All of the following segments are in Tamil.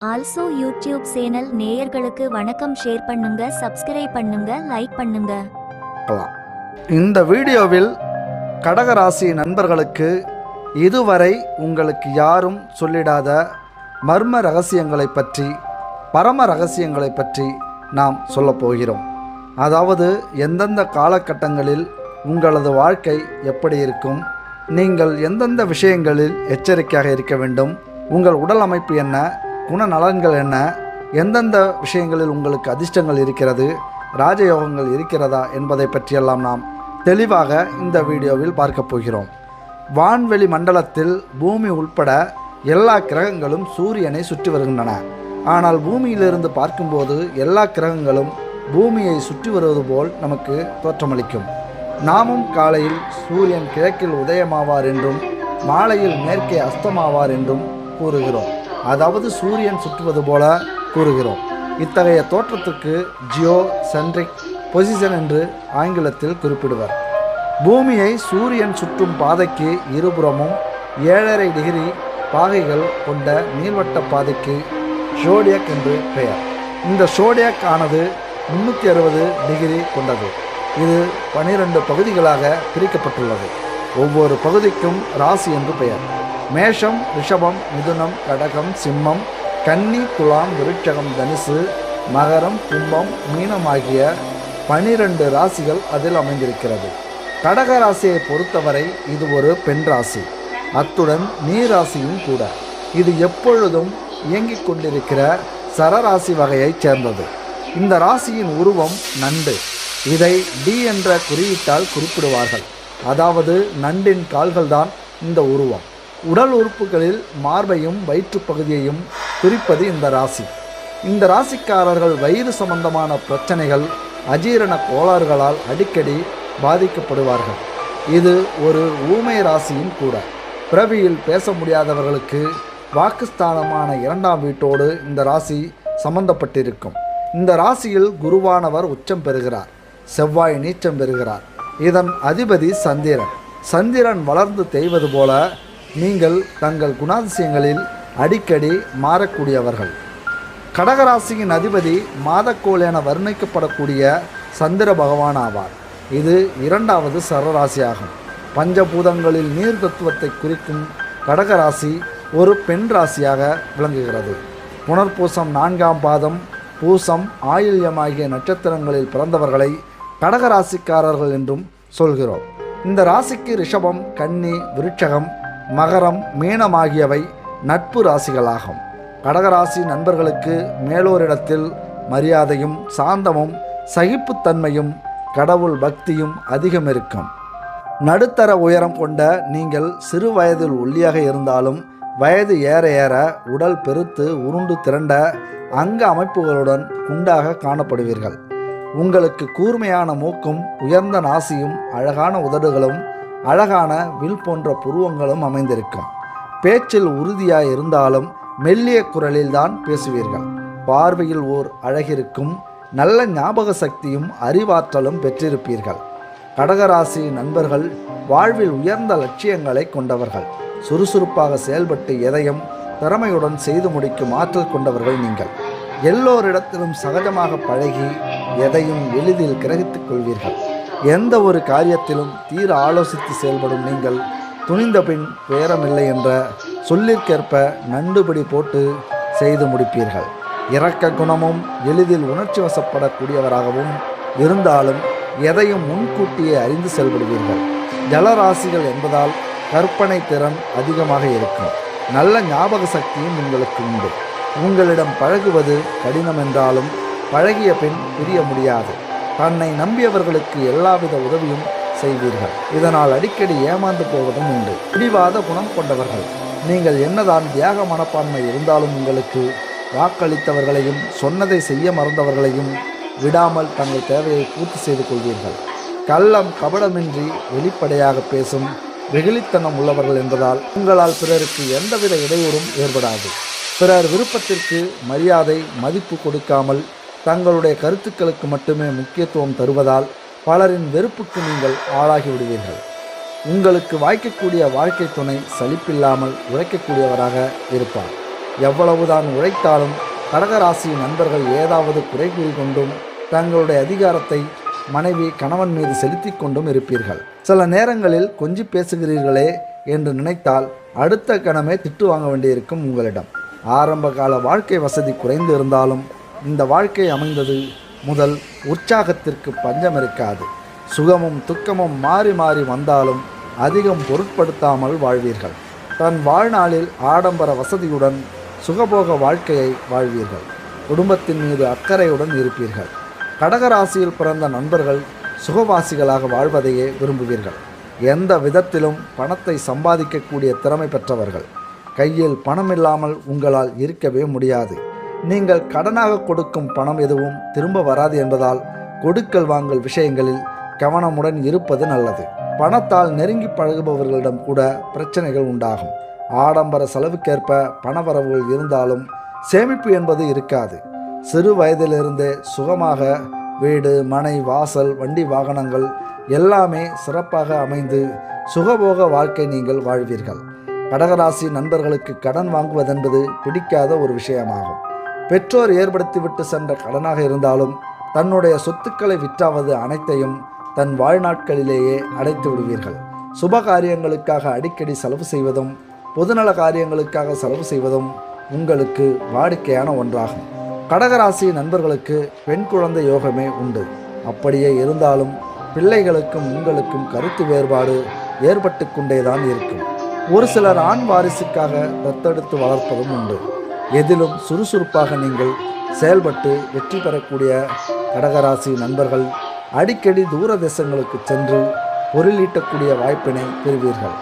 ஆல்சோ யூடியூப் சேனல் நேயர்களுக்கு வணக்கம். ஷேர் பண்ணுங்க, சப்ஸ்கிரைப் பண்ணுங்க, லைக் பண்ணுங்க. இந்த வீடியோவில் கடகராசி நண்பர்களுக்கு இதுவரை உங்களுக்கு யாரும் சொல்லிடாத மர்ம ரகசியங்களை பற்றி, பரம ரகசியங்களை பற்றி நாம் சொல்லப்போகிறோம். அதாவது எந்தெந்த காலகட்டங்களில் உங்களது வாழ்க்கை எப்படி இருக்கும், நீங்கள் எந்தெந்த விஷயங்களில் எச்சரிக்கையாக இருக்க வேண்டும், உங்கள் உடல் அமைப்பு என்ன, குணநலன்கள் என்ன, எந்தெந்த விஷயங்களில் உங்களுக்கு அதிர்ஷ்டங்கள் இருக்கிறது, ராஜயோகங்கள் இருக்கிறதா என்பதை பற்றியெல்லாம் நாம் தெளிவாக இந்த வீடியோவில் பார்க்க போகிறோம். வான்வெளி மண்டலத்தில் பூமி உட்பட எல்லா கிரகங்களும் சூரியனை சுற்றி வருகின்றன. ஆனால் பூமியிலிருந்து பார்க்கும்போது எல்லா கிரகங்களும் பூமியை சுற்றி வருவது போல் நமக்கு தோற்றமளிக்கும். நாமும் காலையில் சூரியன் கிழக்கில் உதயமாவார் என்றும் மாலையில் மேற்கே அஸ்தமாவார் என்றும் கூறுகிறோம். அதாவது சூரியன் சுற்றுவது போல கூறுகிறோம். இத்தகைய தோற்றத்துக்கு ஜியோ சென்ட்ரிக் பொசிஷன் என்று ஆங்கிலத்தில் குறிப்பிடுவர். பூமியை சூரியன் சுற்றும் பாதைக்கு இருபுறமும் 7.5 டிகிரி பாகைகள் கொண்ட நீள்வட்ட பாதைக்கு ஷோடியக் என்று பெயர். இந்த ஷோடியக் ஆனது 360 டிகிரி கொண்டது. இது 12 பகுதிகளாக பிரிக்கப்பட்டுள்ளது. ஒவ்வொரு பகுதிக்கும் ராசி என்று பெயர். மேஷம், ரிஷபம், மிதுனம், கடகம், சிம்மம், கன்னி, துலாம், விருட்சகம், தனுசு, மகரம், கும்பம், மீனம் ஆகிய 12 ராசிகள் அதில் அமைந்திருக்கிறது. கடக ராசியை பொறுத்தவரை இது ஒரு பெண் ராசி, அத்துடன் நீர் ராசியும் கூட. இது எப்பொழுதும் இயங்கிக் கொண்டிருக்கிற சரராசி வகையைச் சேர்ந்தது. இந்த ராசியின் உருவம் நண்டு. இதை டி என்ற குறியீட்டால் குறிப்பிடுவார்கள். அதாவது நண்டின் கால்கள்தான் இந்த உருவம். உடல் உறுப்புகளில் மார்பையும் வயிற்று பகுதியையும் குறிப்பது இந்த ராசி. இந்த ராசிக்காரர்கள் வயிறு சம்பந்தமான பிரச்சனைகள், அஜீரண கோளாறுகளால் அடிக்கடி பாதிக்கப்படுவார்கள். இது ஒரு ஊமை ராசியும் கூட. பிறவியில் பேச முடியாதவர்களுக்கு வாக்குஸ்தானமான 2ஆம் வீட்டோடு இந்த ராசி சம்பந்தப்பட்டிருக்கும். இந்த ராசியில் குருவானவர் உச்சம் பெறுகிறார், செவ்வாய் நீச்சம் பெறுகிறார். இதன் அதிபதி சந்திரன். சந்திரன் வளர்ந்து தேய்வது போல நீங்கள் தங்கள் குணாதிசயங்களில் அடிக்கடி மாறக்கூடியவர்கள். கடகராசியின் அதிபதி மாதக்கோள் என வர்ணிக்கப்படக்கூடிய சந்திர பகவான் ஆவார். இது 2வது சரராசியாகும். பஞ்சபூதங்களில் நீர் தத்துவத்தை குறிக்கும் கடகராசி ஒரு பெண் ராசியாக விளங்குகிறது. புனர்பூசம் 4ஆம் பாதம், பூசம், ஆயில்யம் ஆகிய நட்சத்திரங்களில் பிறந்தவர்களை கடகராசிக்காரர்கள் என்றும் சொல்கிறோம். இந்த ராசிக்கு ரிஷபம், கன்னி, விருட்சகம், மகரம், மீனம் ஆகியவை நட்பு ராசிகளாகும். கடகராசி நண்பர்களுக்கு மேலோரிடத்தில் மரியாதையும் சாந்தமும் சகிப்புத்தன்மையும் கடவுள் பக்தியும் அதிகம் இருக்கும். நடுத்தர உயரம் கொண்ட நீங்கள் சிறு வயதில் ஒல்லியாக இருந்தாலும் வயது ஏற ஏற உடல் பெருத்து உருண்டு திரண்ட அங்க அமைப்புகளுடன் குண்டாக காணப்படுவீர்கள். உங்களுக்கு கூர்மையான மூக்கும் உயர்ந்த நாசியும் அழகான உதடுகளும் அழகான வில் போன்ற புருவங்களும் அமைந்திருக்கும். பேச்சில் உறுதியாய் இருந்தாலும் மெல்லிய குரலில்தான் பேசுவீர்கள். பார்வையில் ஓர் அழகிருக்கும். நல்ல ஞாபக சக்தியும் அறிவாற்றலும் பெற்றிருப்பீர்கள். கடகராசி நண்பர்கள் வாழ்வில் உயர்ந்த லட்சியங்களை கொண்டவர்கள். சுறுசுறுப்பாக செயல்பட்டு எதையும் திறமையுடன் செய்து முடிக்கும் ஆற்றல் கொண்டவர்கள் நீங்கள். எல்லோரிடத்திலும் சகஜமாக பழகி எதையும் எளிதில் கிரகித்துக் கொள்வீர்கள். எந்த ஒரு காரியத்திலும் தீர ஆலோசித்து செயல்படும் நீங்கள் துணிந்த பின் பேரமில்லை என்ற சொல்லிற்கேற்ப நண்டுபிடி போட்டு செய்து முடிப்பீர்கள். இரக்க குணமும் எளிதில் உணர்ச்சி வசப்படக்கூடியவராகவும் இருந்தாலும் எதையும் முன்கூட்டியே அறிந்து செயல்படுவீர்கள். ஜலராசிகள் என்பதால் கற்பனை திறன் அதிகமாக இருக்கும். நல்ல ஞாபக சக்தியும் உங்களுக்கு உண்டு. உங்களிடம் பழகுவது கடினம் என்றாலும் பழகிய பின் பிரிய முடியாது. தன்னை நம்பியவர்களுக்கு எல்லாவித உதவியும் செய்வீர்கள். இதனால் அடிக்கடி ஏமாந்து போவதும் உண்டு. பிடிவாத குணம் கொண்டவர்கள் நீங்கள். என்னதான் தியாக மனப்பான்மை இருந்தாலும் உங்களுக்கு வாக்களித்தவர்களையும் சொன்னதை செய்ய மறந்தவர்களையும் விடாமல் தங்கள் தேவையை பூர்த்தி செய்து கொள்வீர்கள். கள்ளம் கபடமின்றி வெளிப்படையாக பேசும் வெகுளித்தனம் உள்ளவர்கள் என்பதால் உங்களால் பிறருக்கு எந்தவித இடையூறும் ஏற்படாது. பிறர் விருப்பத்திற்கு மரியாதை மதிப்பு கொடுக்காமல் தங்களுடைய கருத்துக்களுக்கு மட்டுமே முக்கியத்துவம் தருவதால் பலரின் வெறுப்புக்கு நீங்கள் ஆளாகிவிடுவீர்கள். உங்களுக்கு வாய்க்கக்கூடிய வாழ்க்கை துணை சலிப்பில்லாமல் உழைக்கக்கூடியவராக இருப்பார். எவ்வளவுதான் உழைத்தாலும் கடகராசி நண்பர்கள் ஏதாவது குறை கூறி கொண்டும் தங்களுடைய அதிகாரத்தை மனைவி கணவன் மீது செலுத்தி கொண்டும் இருப்பீர்கள். சில நேரங்களில் கொஞ்சி பேசுகிறீர்களே என்று நினைத்தால் அடுத்த கணமே திட்டு வாங்க வேண்டியிருக்கும் உங்களிடம். ஆரம்ப கால வாழ்க்கை வசதி குறைந்து இருந்தாலும் இந்த வாழ்க்கை அமைந்தது முதல் உற்சாகத்திற்கு பஞ்சம் இருக்காது. சுகமும் துக்கமும் மாறி மாறி வந்தாலும் அதிகம் பொருட்படுத்தாமல் வாழ்வீர்கள். தன் வாழ்நாளில் ஆடம்பர வசதியுடன் சுகபோக வாழ்க்கையை வாழ்வீர்கள். குடும்பத்தின் மீது அக்கறையுடன் இருப்பீர்கள். கடகராசியில் பிறந்த நண்பர்கள் சுகவாசிகளாக வாழ்வதையே விரும்புவீர்கள். எந்த விதத்திலும் பணத்தை சம்பாதிக்கக்கூடிய திறமை பெற்றவர்கள். கையில் பணம் இல்லாமல் உங்களால் இருக்கவே முடியாது. நீங்கள் கடனாக கொடுக்கும் பணம் எதுவும் திரும்ப வராது என்பதால் கொடுக்கல் வாங்கல் விஷயங்களில் கவனமுடன் இருப்பது நல்லது. பணத்தால் நெருங்கி பழகுபவர்களிடம் கூட பிரச்சனைகள் உண்டாகும். ஆடம்பர செலவுக்கேற்ப பணவரவுகள் இருந்தாலும் சேமிப்பு என்பது இருக்காது. சிறு வயதிலிருந்தே சுகமாக வீடு, மனை, வாசல், வண்டி, வாகனங்கள் எல்லாமே சிறப்பாக அமைந்து சுகபோக வாழ்க்கை நீங்கள் வாழ்வீர்கள். கடகராசி நண்பர்களுக்கு கடன் வாங்குவதென்பது பிடிக்காத ஒரு விஷயமாகும். பெற்றோர் ஏற்படுத்திவிட்டு சென்ற கடனாக இருந்தாலும் தன்னுடைய சொத்துக்களை விற்றாவது அனைத்தையும் தன் வாழ்நாட்களிலேயே அடைத்து விடுவீர்கள். சுப காரியங்களுக்காக அடிக்கடி செலவு செய்வதும் பொதுநல காரியங்களுக்காக செலவு செய்வதும் உங்களுக்கு வாடிக்கையான ஒன்றாகும். கடகராசி நண்பர்களுக்கு பெண் குழந்தை யோகமே உண்டு. அப்படியே இருந்தாலும் பிள்ளைகளுக்கும் உங்களுக்கும் கருத்து வேறுபாடு ஏற்பட்டு கொண்டேதான் இருக்கும். ஒரு சிலர் ஆண் வாரிசுக்காக தத்தெடுத்து வளர்ப்பதும் உண்டு. எதிலும் சுறுசுறுப்பாக நீங்கள் செயல்பட்டு வெற்றி பெறக்கூடிய கடகராசி நண்பர்கள் அடிக்கடி தூர தேசங்களுக்கு சென்று பொருளீட்டக்கூடிய வாய்ப்பினை பெறுவீர்கள்.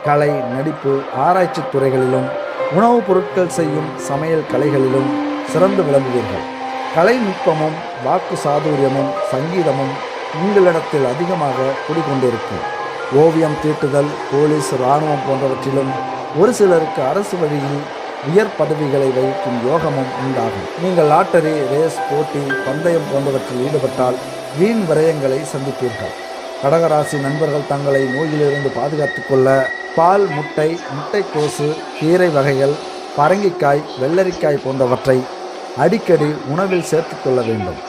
கலை, நடிப்பு, ஆராய்ச்சி துறைகளிலும் உணவுப் பொருட்கள் செய்யும் சமையல் கலைகளிலும் சிறந்து விளங்குவீர்கள். கலைநுட்பமும் வாக்கு சாதுரியமும் சங்கீதமும் உங்களிடத்தில் அதிகமாக குடிக்கொண்டிருக்கும். ஓவியம் தீட்டுதல், போலீஸ், இராணுவம் போன்றவற்றிலும் ஒரு சிலருக்கு அரசு வழியில் உயர் பதவிகளை வகிக்கும் யோகமும் உண்டாகும். நீங்கள் லாட்டரி, ரேஸ், போட்டி, பந்தயம் போன்றவற்றில் ஈடுபட்டால் வீண் விரயங்களை சந்திப்பீர்கள். கடகராசி நண்பர்கள் தங்களை நோயிலிருந்து பாதுகாத்துக் கொள்ள பால், முட்டை, முட்டைக்கோசு, கீரை வகைகள், பரங்கிக்காய், வெள்ளரிக்காய் போன்றவற்றை அடிக்கடி உணவில் சேர்த்து கொள்ள வேண்டும்.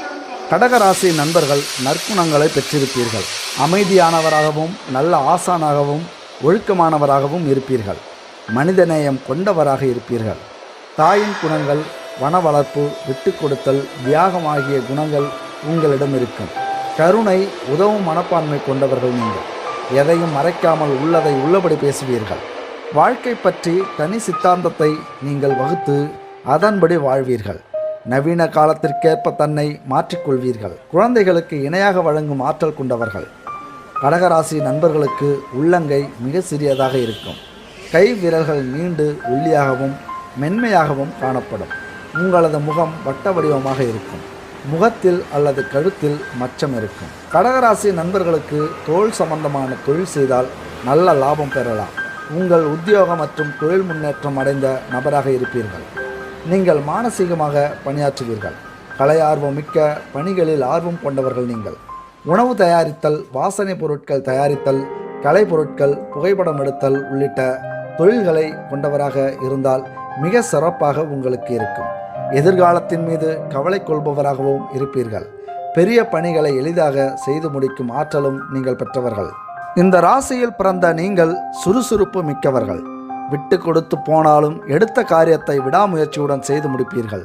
கடகராசி நண்பர்கள் நற்குணங்களை பெற்றிருப்பீர்கள். அமைதியானவராகவும் நல்ல ஆசானாகவும் ஒழுக்கமானவராகவும் இருப்பீர்கள். மனிதநேயம் கொண்டவராக இருப்பீர்கள். தாயின் குணங்கள், வன வளர்ப்பு, விட்டு கொடுத்தல், தியாகம் ஆகிய குணங்கள் உங்களிடம் இருக்கும். கருணை, உதவும் மனப்பான்மை கொண்டவர்கள் நீங்கள். எதையும் மறைக்காமல் உள்ளதை உள்ளபடி பேசுவீர்கள். வாழ்க்கை பற்றி தனி சித்தாந்தத்தை நீங்கள் வகுத்து அதன்படி வாழ்வீர்கள். நவீன காலத்திற்கேற்ப தன்னை மாற்றிக்கொள்வீர்கள். குழந்தைகளுக்கு இணையாக வழங்கும் ஆற்றல் கொண்டவர்கள். கடகராசி நண்பர்களுக்கு உள்ளங்கை மிக சிறியதாக இருக்கும். கை விரல்கள் நீண்டு ஒல்லியாகவும் மென்மையாகவும் காணப்படும். உங்களது முகம் வட்ட வடிவமாக இருக்கும். முகத்தில் அல்லது கழுத்தில் மச்சம் இருக்கும். கடகராசி நண்பர்களுக்கு தோல் சம்பந்தமான தொழில் செய்தால் நல்ல லாபம் பெறலாம். உங்கள் உத்தியோகம் மற்றும் தொழில் முன்னேற்றம் அடைந்த நபராக இருப்பீர்கள். நீங்கள் மானசீகமாக பணியாற்றுவீர்கள். கலை ஆர்வம் மிக்க பணிகளில் ஆர்வம் கொண்டவர்கள் நீங்கள். உணவு தயாரித்தல், வாசனை பொருட்கள் தயாரித்தல், கலை பொருட்கள், புகைப்படம் எடுத்தல் உள்ளிட்ட தொழில்களை கொண்டவராக இருந்தால் மிக சிறப்பாக உங்களுக்கு இருக்கும். எதிர்காலத்தின் மீது கவலை கொள்பவராகவும் இருப்பீர்கள். பெரிய பணிகளை எளிதாக செய்து முடிக்கும் ஆற்றலும் நீங்கள் பெற்றவர்கள். இந்த ராசியில் பிறந்த நீங்கள் சுறுசுறுப்பு மிக்கவர்கள். விட்டு கொடுத்து போனாலும் எடுத்த காரியத்தை விடாமுயற்சியுடன் செய்து முடிப்பீர்கள்.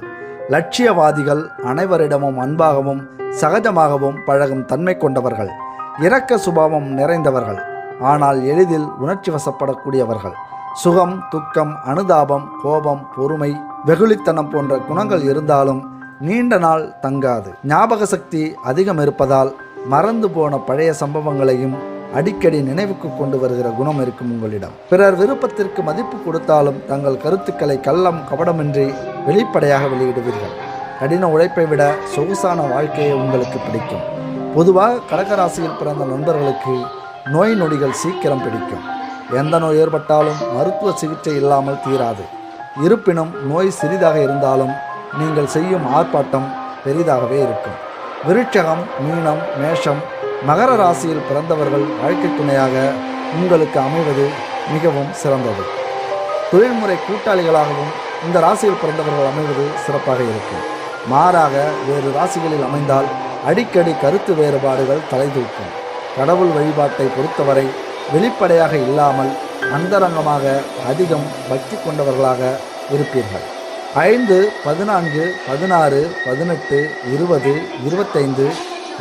லட்சியவாதிகள், அனைவரிடமும் அன்பாகவும் சகஜமாகவும் பழகும் தன்மை கொண்டவர்கள். இரக்க சுபாவம் நிறைந்தவர்கள். ஆனால் எளிதில் உணர்ச்சி வசப்படக்கூடியவர்கள். சுகம், துக்கம், அனுதாபம், கோபம், பொறுமை, வெகுளித்தனம் போன்ற குணங்கள் இருந்தாலும் நீண்ட நாள் தங்காது. ஞாபக சக்தி அதிகம் இருப்பதால் மறந்து போன பழைய சம்பவங்களையும் அடிக்கடி நினைவுக்கு கொண்டு வருகிற குணம் இருக்கும் உங்களிடம். பிறர் விருப்பத்திற்கு மதிப்பு கொடுத்தாலும் தங்கள் கருத்துக்களை கள்ளம் கபடமின்றி வெளிப்படையாக வெளியிடுவீர்கள். கடின உழைப்பை விட சொகுசான வாழ்க்கையை உங்களுக்கு பிடிக்கும். பொதுவாக கடகராசியில் பிறந்த நண்பர்களுக்கு நோய் நொடிகள் சீக்கிரம் பிடிக்கும். எந்த நோய் ஏற்பட்டாலும் மருத்துவ சிகிச்சை இல்லாமல் தீராது. இருப்பினும் நோய் சிறிதாக இருந்தாலும் நீங்கள் செய்யும் ஆர்ப்பாட்டம் பெரிதாகவே இருக்கும். விருட்சகம், மீனம், மேஷம், மகர ராசியில் பிறந்தவர்கள் வாழ்க்கை துணையாக உங்களுக்கு அமைவது மிகவும் சிறந்தது. தொழில்முறை கூட்டாளிகளாகவும் இந்த ராசியில் பிறந்தவர்கள் அமைவது சிறப்பாக இருக்கும். மாறாக வேறு ராசிகளில் அமைந்தால் அடிக்கடி கருத்து வேறுபாடுகள் தலைதூக்கும். கடவுள் வழிபாட்டை பொறுத்தவரை வெளிப்படையாக இல்லாமல் அந்தரங்கமாக அதிகம் பக்தி கொண்டவர்களாக இருப்பீர்கள். 5, 14, 16, 18, 20, 25,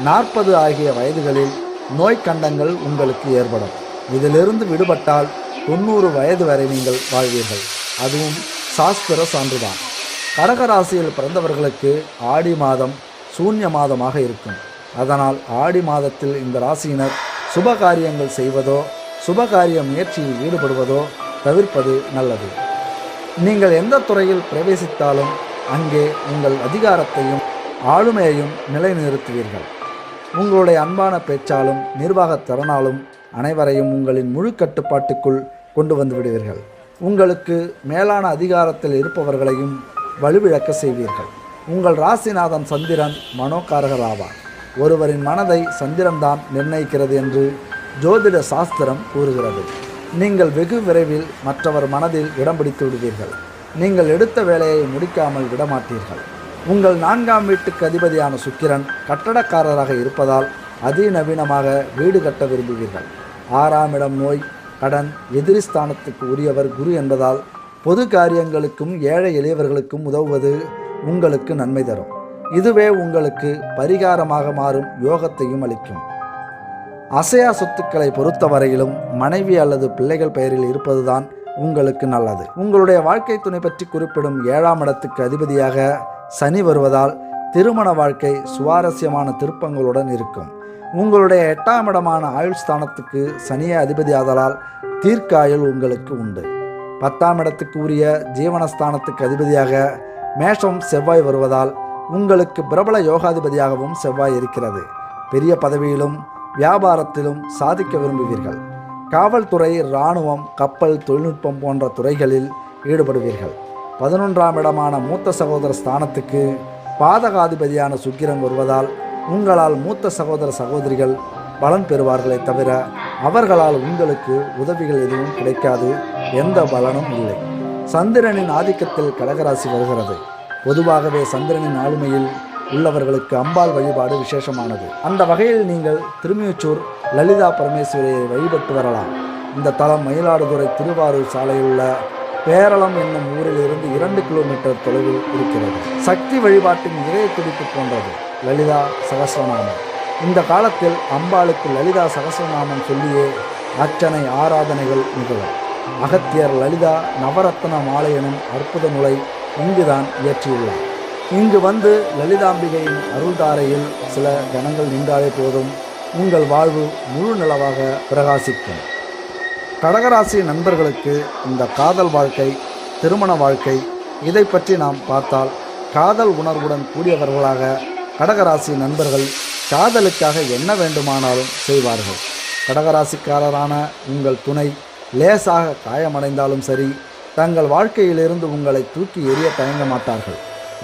40 ஆகிய வயதுகளில் நோய் கண்டங்கள் உங்களுக்கு ஏற்படும். இதிலிருந்து விடுபட்டால் 90 வயது வரை நீங்கள் வாழ்வீர்கள். அதுவும் சாஸ்திர சான்றுதான். கடகராசியில் பிறந்தவர்களுக்கு ஆடி மாதம் சூன்ய மாதமாக இருக்கும். அதனால் ஆடி மாதத்தில் இந்த ராசியினர் சுபகாரியங்கள் செய்வதோ சுபகாரிய முயற்சியில் ஈடுபடுவதோ தவிர்ப்பது நல்லது. நீங்கள் எந்த துறையில் பிரவேசித்தாலும் அங்கே உங்கள் அதிகாரத்தையும் ஆளுமையையும் நிலைநிறுத்துவீர்கள். உங்களுடைய அன்பான பேச்சாலும் நிர்வாகத் திறனாலும் அனைவரையும் உங்களின் முழு கட்டுப்பாட்டுக்குள் கொண்டு வந்து விடுவீர்கள். உங்களுக்கு மேலான அதிகாரத்தில் இருப்பவர்களையும் வலுவிழக்க செய்வீர்கள். உங்கள் ராசிநாதன் சந்திரன் மனோகாரகர் ஆவார். ஒருவரின் மனதை சந்திரன்தான் நிர்ணயிக்கிறது என்று ஜோதிட சாஸ்திரம் கூறுகிறது. நீங்கள் வெகு விரைவில் மற்றவர் மனதில் இடம் பிடித்து விடுவீர்கள். நீங்கள் எடுத்த வேலையை முடிக்காமல் விடமாட்டீர்கள். உங்கள் 4ஆம் வீட்டுக்கு அதிபதியான சுக்கிரன் கட்டடக்காரராக இருப்பதால் அதிநவீனமாக வீடு கட்ட விரும்புவீர்கள். 6ஆம் இடம் நோய், கடன், எதிரி ஸ்தானத்துக்கு உரியவர் குரு என்பதால் பொது காரியங்களுக்கும் ஏழை எளியவர்களுக்கும் உதவுவது உங்களுக்கு நன்மை தரும். இதுவே உங்களுக்கு பரிகாரமாக மாறும் யோகத்தையும் அளிக்கும். அசையா சொத்துக்களை பொறுத்தவரையிலும் மனைவி அல்லது பிள்ளைகள் பெயரில் இருப்பதுதான் உங்களுக்கு நல்லது. உங்களுடைய வாழ்க்கை துணை பற்றி குறிப்பிடும் 7ஆம் இடத்துக்கு அதிபதியாக சனி வருவதால் திருமண வாழ்க்கை சுவாரஸ்யமான திருப்பங்களுடன் இருக்கும். உங்களுடைய 8ஆம் இடமான ஆயுள் ஸ்தானத்துக்கு சனியே அதிபதியாதலால் தீர்க்காயுள் உங்களுக்கு உண்டு. 10ஆம் இடத்துக்கு உரிய ஜீவனஸ்தானத்துக்கு அதிபதியாக மேஷம் செவ்வாய் வருவதால் உங்களுக்கு பிரபல யோகாதிபதியாகவும் செவ்வாய் இருக்கிறது. பெரிய பதவியிலும் வியாபாரத்திலும் சாதிக்க விரும்புவீர்கள். காவல்துறை, இராணுவம், கப்பல், தொழில்நுட்பம் போன்ற துறைகளில் ஈடுபடுவீர்கள். 11ஆம் இடமான மூத்த சகோதர ஸ்தானத்துக்கு பாதகாதிபதியான சுக்கிரன் வருவதால் உங்களால் மூத்த சகோதர சகோதரிகள் பலன் பெறுவார்களே தவிர அவர்களால் உங்களுக்கு உதவிகள் எதுவும் கிடைக்காது. எந்த பலனும் இல்லை. சந்திரனின் ஆதிக்கத்தில் கடகராசி வருகிறது. பொதுவாகவே சந்திரனின் ஆளுமையில் உள்ளவர்களுக்கு அம்பாள் வழிபாடு விசேஷமானது. அந்த வகையில் நீங்கள் திருமியூச்சூர் லலிதா பரமேஸ்வரியை வழிபட்டு வரலாம். இந்த தலம் மயிலாடுதுறை திருவாரூர் சாலையில் உள்ள பேரளம் என்னும் ஊரில் இருந்து 2 கிலோமீட்டர் தொலைவில் இருக்கிறது. சக்தி வழிபாட்டின் இதய துடிப்பு போன்றது லலிதா சகஸ்ரநாமம். இந்த காலத்தில் அம்பாளுக்கு லலிதா சகஸ்ரநாமம் சொல்லியே அர்ச்சனை ஆராதனைகள் நிகழும். அகத்தியர் லலிதா நவரத்ன மாலை எனும் அற்புத நூலை இங்குதான் இயற்றியுள்ளார். இங்கு வந்து லலிதாம்பிகையின் அருள்தாரையில் சில கணங்கள் நின்றாலே போதும் உங்கள் வாழ்வு முழு நிலவாக பிரகாசிக்கும். கடகராசி நண்பர்களுக்கு இந்த காதல் வாழ்க்கை, திருமண வாழ்க்கை இதை பற்றி நாம் பார்த்தால் காதல் உணர்வுடன் கூடியவர்களாக கடகராசி நண்பர்கள் காதலுக்காக என்ன வேண்டுமானாலும் செய்வார்கள். கடகராசிக்காரரான உங்கள் துணை லேசாக காயமடைந்தாலும் சரி, தங்கள் வாழ்க்கையிலிருந்து உங்களை தூக்கி எறிய தயங்க மாட்டார்கள்.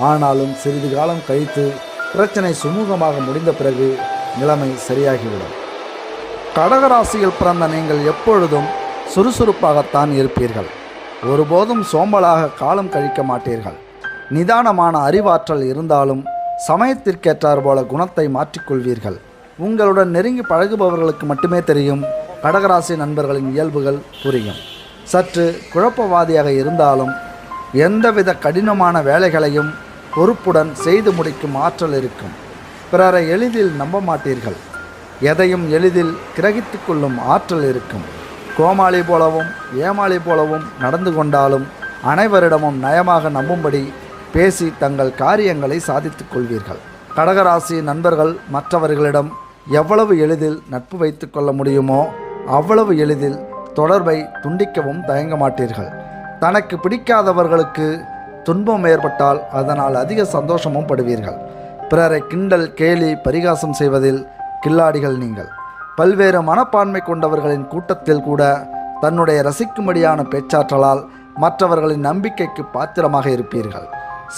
ஆனாலும் சிறிது காலம் கழித்து பிரச்சனை சுமூகமாக முடிந்த பிறகு நிலைமை சரியாகிவிடும். கடகராசியில் பிறந்த நீங்கள் எப்பொழுதும் சுறுசுறுப்பாகத்தான் இருப்பீர்கள். ஒருபோதும் சோம்பலாக காலம் கழிக்க மாட்டீர்கள். நிதானமான அறிவாற்றல் இருந்தாலும் சமயத்திற்கேற்றார் போல குணத்தை மாற்றிக்கொள்வீர்கள். உங்களுடன் நெருங்கி பழகுபவர்களுக்கு மட்டுமே தெரியும் கடகராசி நண்பர்களின் இயல்புகள் புரியும். சற்று குழப்பவாதியாக இருந்தாலும் எந்தவித கடினமான வேலைகளையும் பொறுப்புடன் செய்து முடிக்கும் ஆற்றல் இருக்கும். பிறரை எளிதில் நம்ப மாட்டீர்கள். எதையும் எளிதில் கிரகித்து கொள்ளும் ஆற்றல் இருக்கும். கோமாளி போலவும் ஏமாளி போலவும் நடந்து கொண்டாலும் அனைவரிடமும் நயமாக நம்பும்படி பேசி தங்கள் காரியங்களை சாதித்துக் கொள்வீர்கள். கடகராசி நண்பர்கள் மற்றவர்களிடம் எவ்வளவு எளிதில் நட்பு வைத்து கொள்ள முடியுமோ அவ்வளவு எளிதில் தொடர்பை துண்டிக்கவும் தயங்க மாட்டீர்கள். தனக்கு பிடிக்காதவர்களுக்கு துன்பம் ஏற்பட்டால் அதனால் அதிக சந்தோஷமும் படுவீர்கள். பிறரை கிண்டல், கேலி, பரிகாசம் செய்வதில் கில்லாடிகள் நீங்கள். பல்வேறு மனப்பான்மை கொண்டவர்களின் கூட்டத்தில் கூட தன்னுடைய ரசிக்கும்படியான பேச்சாற்றலால் மற்றவர்களின் நம்பிக்கைக்கு பாத்திரமாக இருப்பீர்கள்.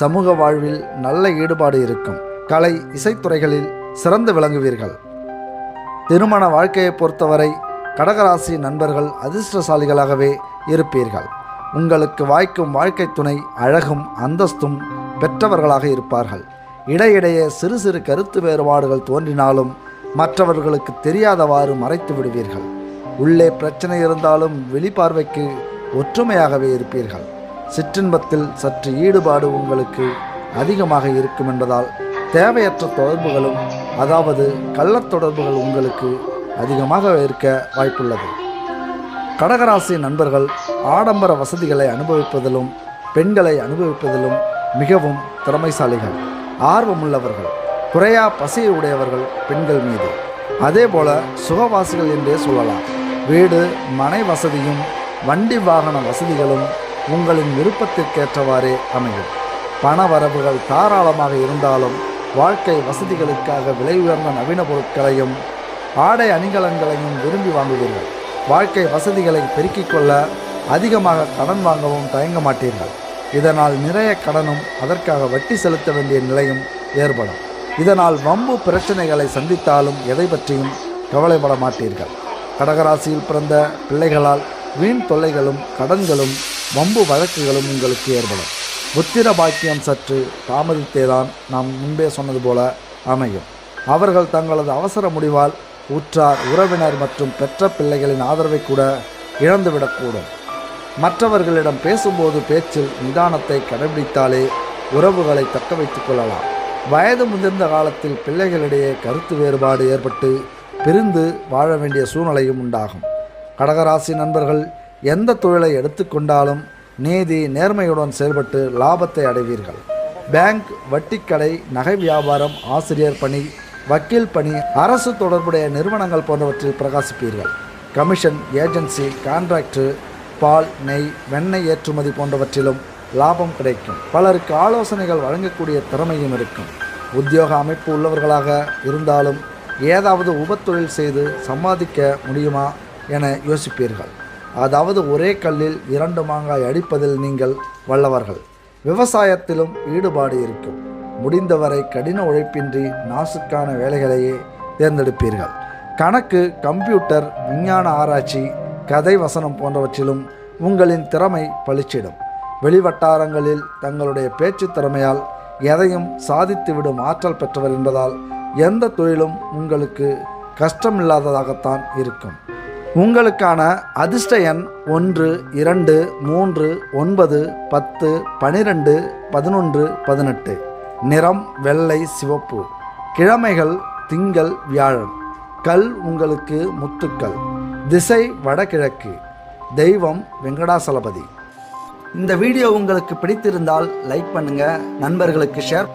சமூக வாழ்வில் நல்ல ஈடுபாடு இருக்கும். கலை, இசைத்துறைகளில் சிறந்து விளங்குவீர்கள். திருமண வாழ்க்கையை பொறுத்தவரை கடகராசி நண்பர்கள் அதிர்ஷ்டசாலிகளாகவே இருப்பீர்கள். உங்களுக்கு வாய்க்கும் வாழ்க்கை துணை அழகும் அந்தஸ்தும் பெற்றவர்களாக இருப்பார்கள். இடையிடையே சிறு சிறு கருத்து வேறுபாடுகள் தோன்றினாலும் மற்றவர்களுக்கு தெரியாதவாறு மறைத்து விடுவீர்கள். உள்ளே பிரச்சனை இருந்தாலும் வெளிப்பார்வைக்கு ஒற்றுமையாகவே இருப்பீர்கள். சிற்றின்பத்தில் சற்று ஈடுபாடு உங்களுக்கு அதிகமாக இருக்கும் என்பதால் தேவையற்ற தொடர்புகளும், அதாவது கள்ளத் தொடர்புகள் உங்களுக்கு அதிகமாக இருக்க வாய்ப்புள்ளது. கடகராசி நண்பர்கள் ஆடம்பர வசதிகளை அனுபவிப்பதிலும் பெண்களை அனுபவிப்பதிலும் மிகவும் திறமைசாலிகள், ஆர்வமுள்ளவர்கள், குறையா பசியை உடையவர்கள் பெண்கள் மீது. அதேபோல சுகவாசிகள் என்றே சொல்லலாம். வீடு மனை வசதியும் வண்டி வாகன வசதிகளும் உங்களின் விருப்பத்திற்கேற்றவாறே அமையும். பண வரவுகள் தாராளமாக இருந்தாலும் வாழ்க்கை வசதிகளுக்காக விலை உயர்ந்த நவீன பொருட்களையும் ஆடை அணிகலன்களையும் விரும்பி வாங்குவீர்கள். வாழ்க்கை வசதிகளை பெருக்கிக் கொள்ள அதிகமாக கடன் வாங்கவும் தயங்க மாட்டீர்கள். இதனால் நிறைய கடனும் அதற்காக வட்டி செலுத்த வேண்டிய நிலையும் ஏற்படும். இதனால் வம்பு பிரச்சனைகளை சந்தித்தாலும் எதை பற்றியும் கவலைப்பட மாட்டீர்கள். கடகராசியில் பிறந்த பிள்ளைகளால் வீண் தொல்லைகளும் கடன்களும் வம்பு வழக்குகளும் உங்களுக்கு ஏற்படும். புத்திர பாக்கியம் சற்று தாமதித்தேதான் நாம் முன்பே சொன்னது போல அமையும். அவர்கள் தங்களது அவசர முடிவால் உற்றார் உறவினர் மற்றும் பெற்ற பிள்ளைகளின் ஆதரவை கூட இழந்துவிடக்கூடும். மற்றவர்களிடம் பேசும்போது பேச்சில் நிதானத்தை கடைபிடித்தாலே உறவுகளை தக்க வைத்துக் கொள்ளலாம். வயது முதிர்ந்த காலத்தில் பிள்ளைகளிடையே கருத்து வேறுபாடு ஏற்பட்டு பிரிந்து வாழ வேண்டிய சூழ்நிலையும் உண்டாகும். கடகராசி நண்பர்கள் எந்த தொழிலை எடுத்துக்கொண்டாலும் நீதி நேர்மையுடன் செயல்பட்டு லாபத்தை அடைவீர்கள். பேங்க், வட்டிக்கடை, நகை வியாபாரம், ஆசிரியர் பணி, வக்கீல் பணி, அரசு தொடர்புடைய நிறுவனங்கள் போன்றவற்றில் பிரகாசிப்பீர்கள். கமிஷன், ஏஜென்சி, கான்ட்ராக்டு, பால், நெய், வெண்ணெய் ஏற்றுமதி போன்றவற்றிலும் லாபம் கிடைக்கும். பலருக்கு ஆலோசனைகள் வழங்கக்கூடிய திறமையும் இருக்கும். உத்தியோக அமைப்பு உள்ளவர்களாக இருந்தாலும் ஏதாவது உபத்தொழில் செய்து சம்பாதிக்க முடியுமா என யோசிப்பீர்கள். அதாவது ஒரே கல்லில் 2 மாங்காய் அடிப்பதில் நீங்கள் வல்லவர்கள். விவசாயத்திலும் ஈடுபாடு இருக்கும். முடிந்தவரை கடின உழைப்பின்றி நாசுக்கான வேலைகளையே தேர்ந்தெடுப்பீர்கள். கணக்கு, கம்ப்யூட்டர், விஞ்ஞான ஆராய்ச்சி, கதை வசனம் போன்றவற்றிலும் உங்களின் திறமை பளிச்சிடும். வெளிவட்டாரங்களில் தங்களுடைய பேச்சு திறமையால் எதையும் சாதித்துவிடும் ஆற்றல் பெற்றவர் என்பதால் எந்த தொழிலும் உங்களுக்கு கஷ்டமில்லாததாகத்தான் இருக்கும். உங்களுக்கான அதிர்ஷ்ட எண் 1, 2, 3, 9, 10, 12, 11, 18. நிறம் வெள்ளை, சிவப்பு. கிழமைகள் திங்கள், வியாழன். கல் உங்களுக்கு முத்துக்கள். திசை வடகிழக்கு. தெய்வம் வெங்கடாசலபதி. இந்த வீடியோ உங்களுக்கு பிடித்திருந்தால் லைக் பண்ணுங்க, நண்பர்களுக்கு ஷேர்